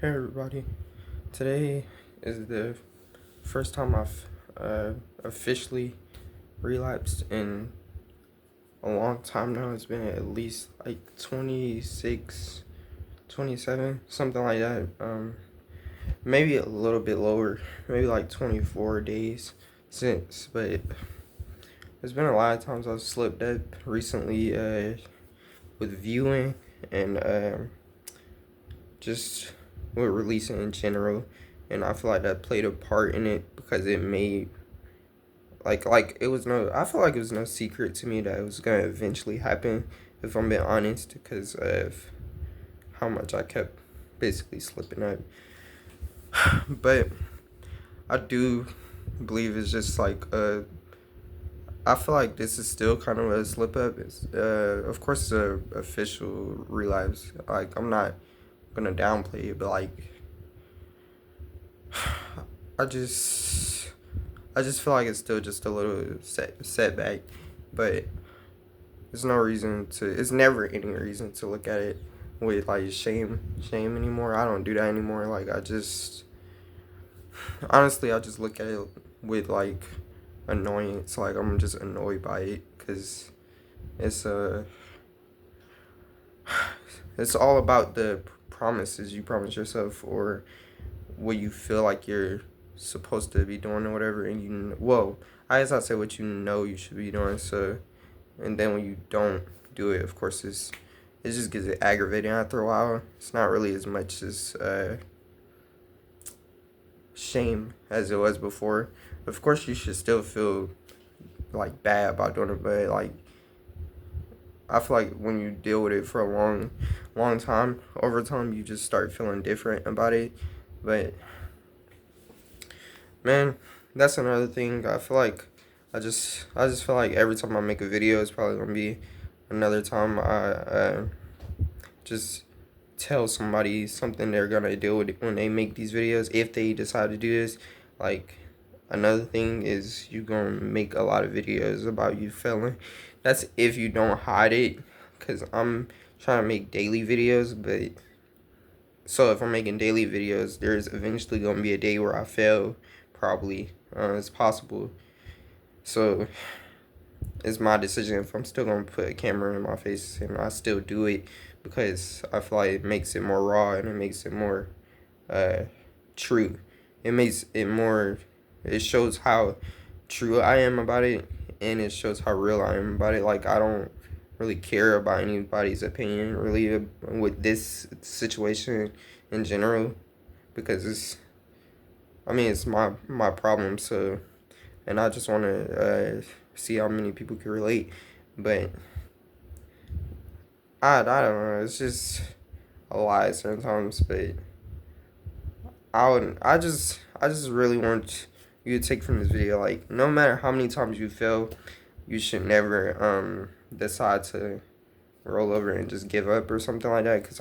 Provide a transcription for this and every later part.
Hey everybody, today is the first time I've officially relapsed in a long time now. It's been at least like 26, 27, something like that. Maybe a little bit lower, maybe like 24 days since, but there's been a lot of times I've slipped up recently with viewing and just with releasing in general, and I feel like that played a part in it because it made like it was no I feel like it was no secret to me that it was gonna eventually happen, if I'm being honest, because of how much I kept basically slipping up. But I do believe it's just like I feel like this is still kind of a slip up. It's of course it's a official relapse. Like, I'm not gonna downplay it, but like I just I just feel like it's still just a little setback, but there's no reason to. It's never any reason to look at it with like shame anymore. I don't do that anymore. Like, I just honestly I just look at it with like annoyance. Like, I'm just annoyed by it because it's it's all about the promises you promise yourself, or what you feel like you're supposed to be doing or whatever, and I guess I'd say what you know you should be doing. So, and then when you don't do it, of course it just gets aggravating after a while. It's not really as much as shame as it was before. Of course you should still feel like bad about doing it, but like I feel like when you deal with it for a long time, over time you just start feeling different about it. But man, that's another thing. I feel like I just feel like every time I make a video, it's probably gonna be another time I just tell somebody something they're gonna deal with when they make these videos, if they decide to do this. Like, another thing is you gonna make a lot of videos about you failing. That's if you don't hide it, because I'm trying to make daily videos. But so if I'm making daily videos, there's eventually gonna be a day where I fail, probably. It's possible. So it's my decision if I'm still gonna put a camera in my face, and I still do it because I feel like it makes it more raw, and it makes it more uh true. It makes it more. It shows how true I am about it, and it shows how real I am about it. Like, I don't really care about anybody's opinion really with this situation in general, because it's my problem. So, and I just want to see how many people can relate. But I don't know. It's just a lot sometimes. But I just really want you to take from this video, like, no matter how many times you fail, you should never decide to roll over and just give up or something like that. Because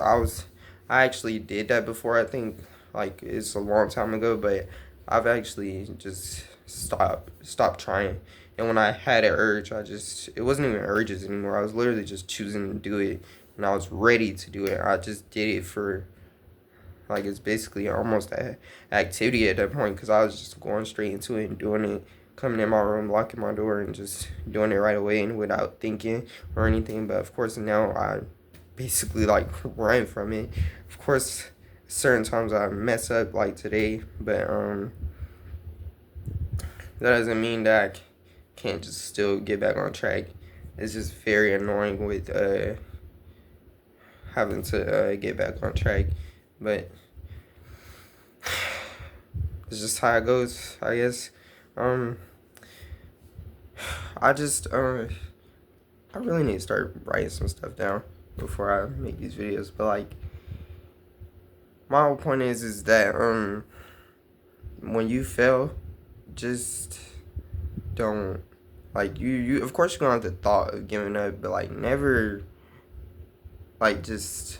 I actually did that before. I think like it's a long time ago, but I've actually just stopped trying. And when I had an urge, it wasn't even urges anymore. I was literally just choosing to do it, and I was ready to do it. I just did it for, like, it's basically almost a activity at that point, because I was just going straight into it and doing it, coming in my room, locking my door, and just doing it right away and without thinking or anything. But of course now I basically like run from it. Of course, certain times I mess up like today, but that doesn't mean that I can't just still get back on track. It's just very annoying with having to get back on track, but it's just how it goes, I guess. Um, I just I really need to start writing some stuff down before I make these videos. But like, my whole point is that when you fail, just don't, like, you of course you're gonna have the thought of giving up, but like, never like just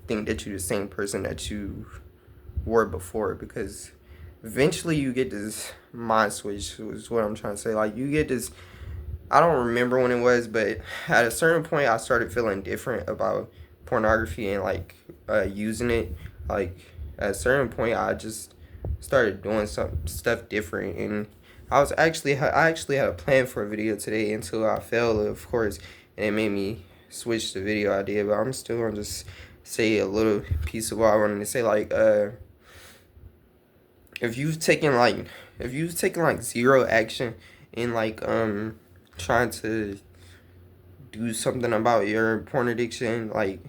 think that you're the same person that you were before, because eventually you get this mind switch, is what I'm trying to say. Like, you get this, I don't remember when it was, but at a certain point I started feeling different about pornography and like using it. Like, at a certain point I just started doing some stuff different, and I actually had a plan for a video today until I failed, of course, and it made me switch the video idea. But I'm still gonna just say a little piece of what I wanted to say. Like, if you've taken like zero action in like trying to do something about your porn addiction, like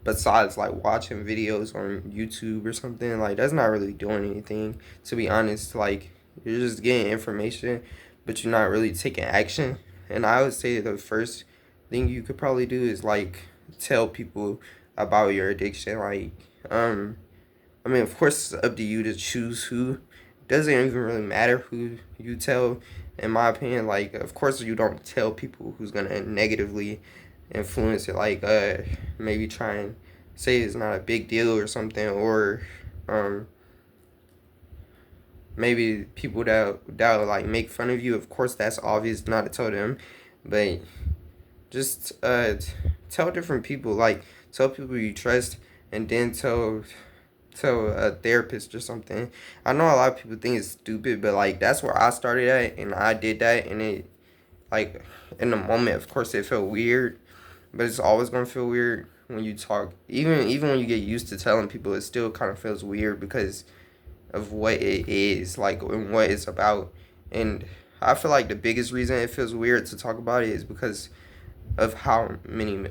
besides like watching videos on YouTube or something, like that's not really doing anything, to be honest. Like, you're just getting information, but you're not really taking action. And I would say the first thing you could probably do is like tell people about your addiction. Like, I mean, of course, it's up to you to choose who. It doesn't even really matter who you tell, in my opinion. Like, of course, you don't tell people who's gonna negatively influence it. Like, maybe try and say it's not a big deal or something, or um, maybe people that would, like, make fun of you. Of course, that's obvious not to tell them, but just tell different people. Like, tell people you trust, and then tell a therapist or something. I know a lot of people think it's stupid, but like that's where I started at, and I did that, and it, like, in the moment, of course, it felt weird, but it's always gonna feel weird when you talk. Even when you get used to telling people, it still kind of feels weird because of what it is, like, and what it's about. And I feel like the biggest reason it feels weird to talk about it is because of how many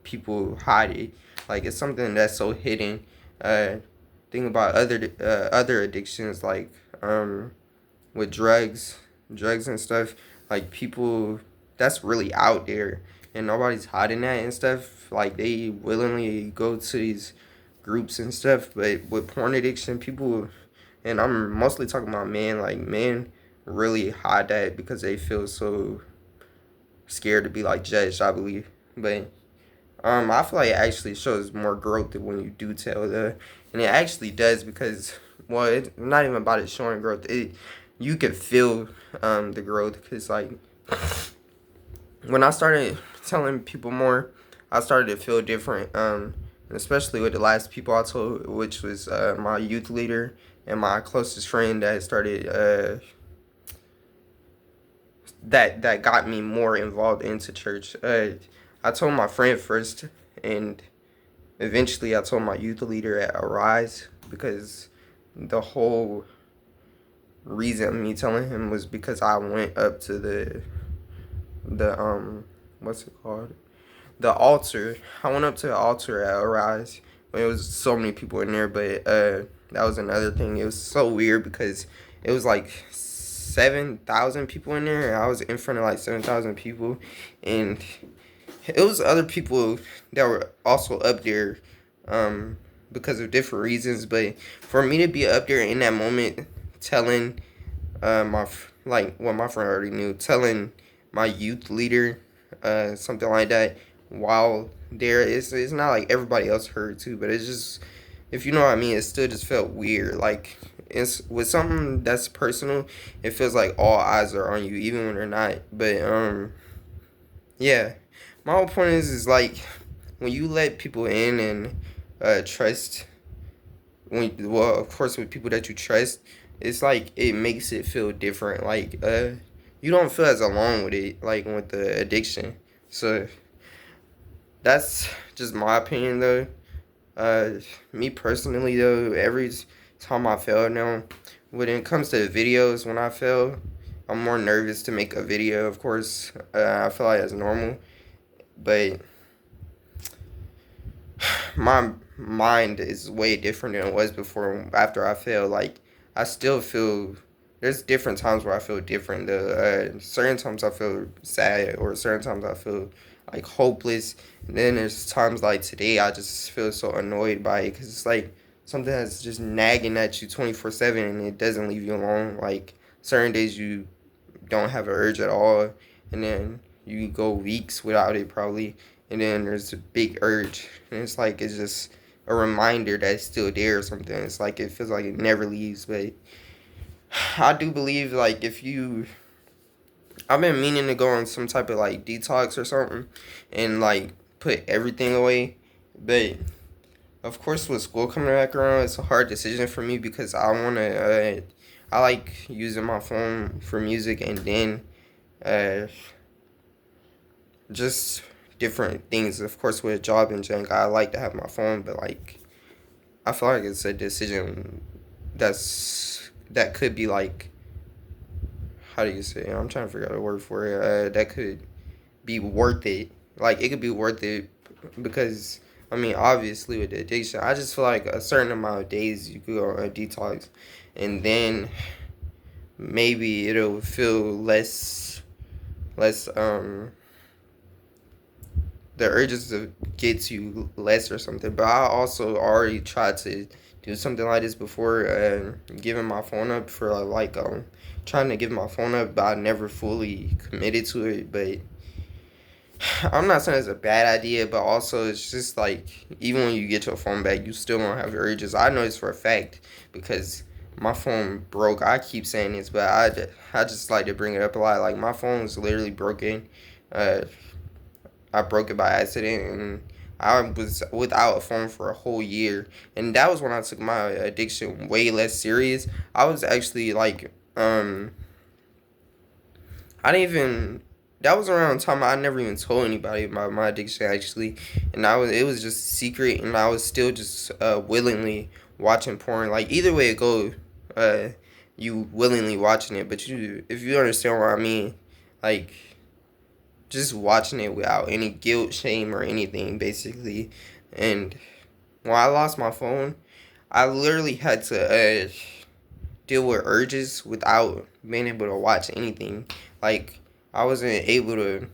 people hide it. Like, it's something that's so hidden. Uh, think about other addictions, like with drugs and stuff. Like, people that's really out there, and nobody's hiding that and stuff. Like, they willingly go to these groups and stuff. But with porn addiction, people, and I'm mostly talking about men. Like, men really hide that because they feel so scared to be like judged, I believe. But I feel like it actually shows more growth than when you do tell and it actually does, because, well, it's not even about it showing growth. You can feel the growth, because like when I started telling people more, I started to feel different. Especially with the last people I told, which was my youth leader and my closest friend that started that got me more involved into church. I told my friend first, and eventually I told my youth leader at Arise, because the whole reason of me telling him was because I went up to the what's it called, the altar. I went up to the altar at Arise when it was so many people in there. But that was another thing. It was so weird because it was like 7,000 people in there, and I was in front of like 7,000 people, and it was other people that were also up there because of different reasons. But for me to be up there in that moment telling like what my friend already knew, telling my youth leader something like that while there, it's not like everybody else heard too, but it's just, if you know what I mean, it still just felt weird. Like, it's with something that's personal, it feels like all eyes are on you even when they're not. But yeah, my whole point is like, when you let people in and trust, well, of course, with people that you trust, it's like it makes it feel different. Like, you don't feel as alone with it, like with the addiction. So that's just my opinion, though. Me personally, though, every time I fail now, when it comes to videos, when I fail, I'm more nervous to make a video. Of course, I feel like that's normal, but my mind is way different than it was before. After I fail, like, I still feel, there's different times where I feel different. Certain times I feel sad, or certain times I feel like hopeless, and then there's times like today I just feel so annoyed by it, because it's like something that's just nagging at you 24/7, and it doesn't leave you alone. Like, certain days you don't have an urge at all, and then you go weeks without it probably, and then there's a big urge, and it's like it's just a reminder that it's still there or something. It's like it feels like it never leaves. But I do believe, like, if you, I've been meaning to go on some type of like detox or something, and like put everything away, but of course, with school coming back around, it's a hard decision for me because I like using my phone for music, and then uh, just different things. Of course, with a job and junk, I like to have my phone, but like I feel like it's a decision that could be like, how do you say it? I'm trying to figure out a word for it. That could be worth it. Like it could be worth it because I mean, obviously with the addiction, I just feel like a certain amount of days you could go on a detox, and then maybe it'll feel less the urges to get to you less or something. But I also already tried to do something like this before, giving my phone up for trying to give my phone up, but I never fully committed to it. But I'm not saying it's a bad idea, but also it's just like even when you get your phone back, you still won't have urges. I know this for a fact because my phone broke. I keep saying this, but I just like to bring it up a lot. Like my phone is literally broken. Uh, I broke it by accident, and I was without a phone for a whole year. And that was when I took my addiction way less serious. I was actually like, I didn't even. That was around the time I never even told anybody about my addiction actually, and it was just secret, and I was still just willingly watching porn. Like either way it go, uh, you willingly watching it, but you if you understand what I mean, like just watching it without any guilt, shame, or anything, basically. And when I lost my phone, I literally had to deal with urges without being able to watch anything. Like, I wasn't able to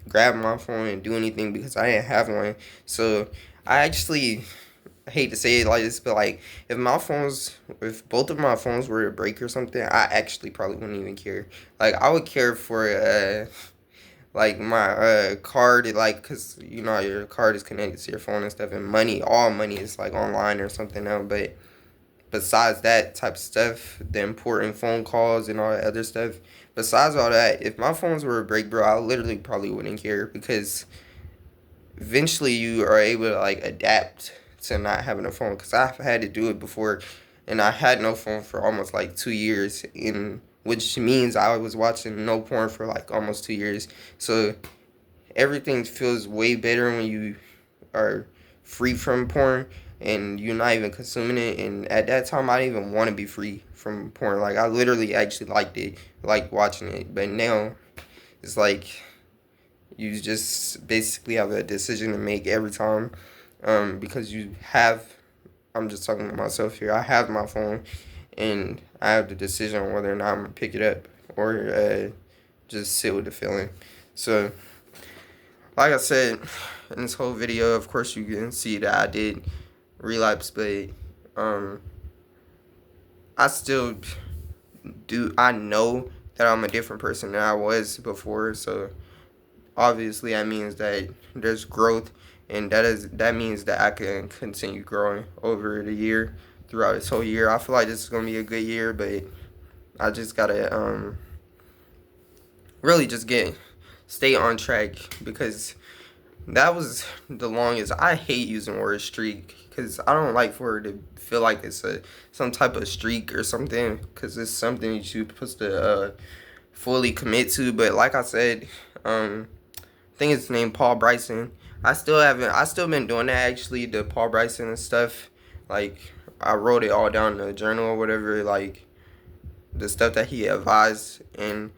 grab my phone and do anything because I didn't have one. So, I actually I hate to say it like this, but like if both of my phones were to break or something, I actually probably wouldn't even care. Like I would care for like my card, like because you know your card is connected to your phone and stuff, and money, all money is like online or something now. But besides that type of stuff, the important phone calls and all that other stuff, besides all that, if my phones were to break, bro, I literally probably wouldn't care because eventually you are able to like adapt to not having a phone. Because I've had to do it before, and I had no phone for almost like 2 years, in which means I was watching no porn for like almost 2 years. So everything feels way better when you are free from porn and you're not even consuming it. And at that time, I didn't even want to be free from porn. Like I literally actually liked it, like watching it. But now it's like you just basically have a decision to make every time, because you have. I'm just talking to myself here. I have my phone, and I have the decision on whether or not I'm gonna pick it up or just sit with the feeling. So like I said in this whole video, of course you can see that I did relapse, but um, I still do. I know that I'm a different person than I was before. So obviously that means that there's growth, and that means that I can continue growing over the year throughout this whole year. I feel like this is gonna be a good year, but I just gotta really just stay on track because that was the longest. I hate using the word streak because I don't like for it to feel like it's some type of streak or something because it's something that you're supposed to fully commit to. But like I said, I think it's named Paul Bryson. I still been doing that actually, the Paul Bryson and stuff. Like I wrote it all down in the journal or whatever, like the stuff that he advised, and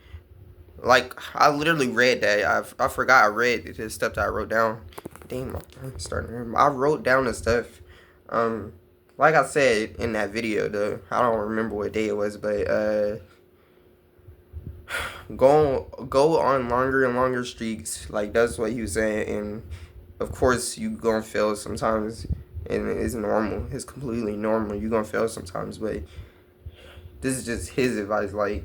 like I literally read that. I forgot I read the stuff that I wrote down. Damn, I'm starting to remember. I wrote down the stuff. Um, like I said in that video, though, I don't remember what day it was, but go on longer and longer streaks. Like that's what he was saying, and of course you gonna fail sometimes, and it's normal. It's completely normal. You gonna fail sometimes, but this is just his advice. Like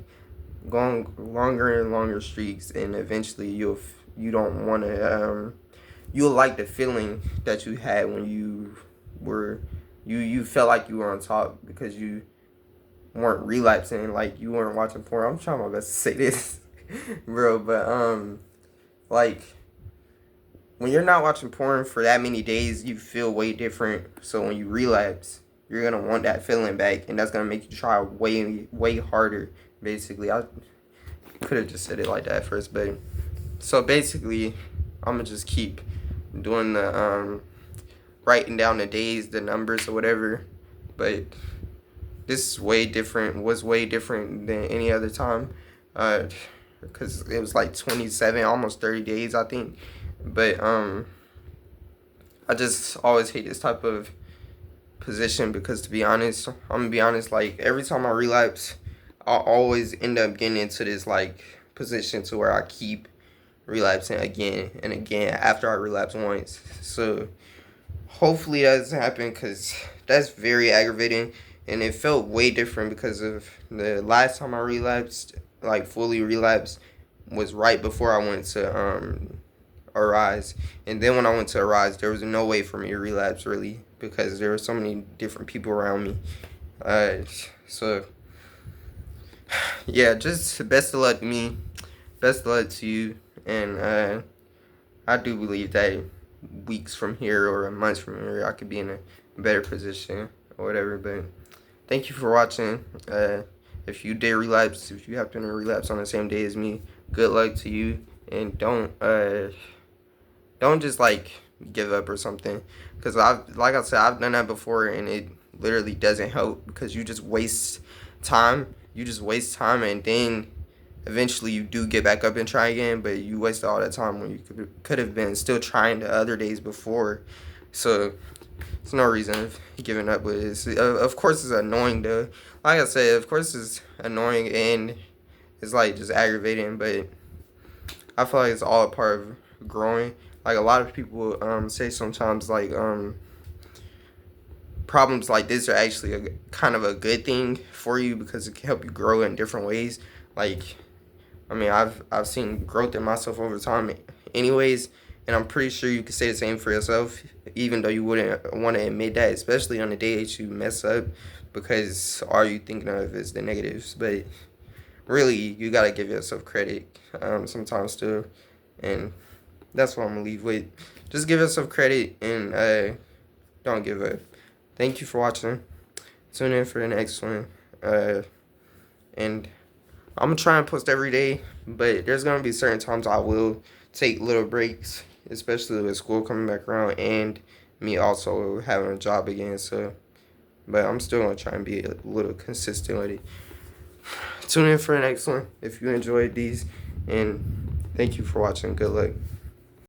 going longer and longer streaks, and eventually you don't want to you'll like the feeling that you had when were you felt like you were on top because you weren't relapsing, like you weren't watching porn. I'm trying my best to say this, bro, but like when you're not watching porn for that many days, you feel way different. So when you relapse, you're gonna want that feeling back, and that's gonna make you try way harder. Basically, I could have just said it like that first, but so basically, I'm gonna just keep doing the writing down the days, the numbers, or whatever. But this is way different. Was way different than any other time, because it was like 27, almost 30 days, I think. But I just always hate this type of position because, to be honest, I'm gonna be honest. Like every time I relapse, I always end up getting into this like position to where I keep relapsing again and again after I relapse once. So hopefully that doesn't happen because that's very aggravating, and it felt way different because of the last time I relapsed, like fully relapsed, was right before I went to Arise. And then when I went to Arise, there was no way for me to relapse really because there were so many different people around me. So yeah, just best of luck to me, best of luck to you, and I do believe that weeks from here or months from here, I could be in a better position or whatever. But thank you for watching. If you did relapse, if you happen to relapse on the same day as me, good luck to you, and don't just like give up or something, because like I said, I've done that before, and it literally doesn't help because you just waste time. You just waste time, and then eventually you do get back up and try again, but you wasted all that time when you could have been still trying the other days before. So it's no reason of giving up. But it's, of course it's annoying though. Like I said, of course it's annoying and it's like just aggravating, but I feel like it's all a part of growing. Like a lot of people say sometimes like problems like this are actually a kind of a good thing for you because it can help you grow in different ways. Like I mean, I've seen growth in myself over time anyways, and I'm pretty sure you could say the same for yourself, even though you wouldn't want to admit that, especially on the day that you mess up, because all you thinking of is the negatives. But really, you got to give yourself credit sometimes too, and that's what I'm going to leave with. Just give yourself credit and don't give up. Thank you for watching. Tune in for the next one. And I'm going to try and post every day, but there's going to be certain times I will take little breaks, especially with school coming back around and me also having a job again. So, but I'm still going to try and be a little consistent with it. Tune in for the next one if you enjoyed these, and thank you for watching. Good luck.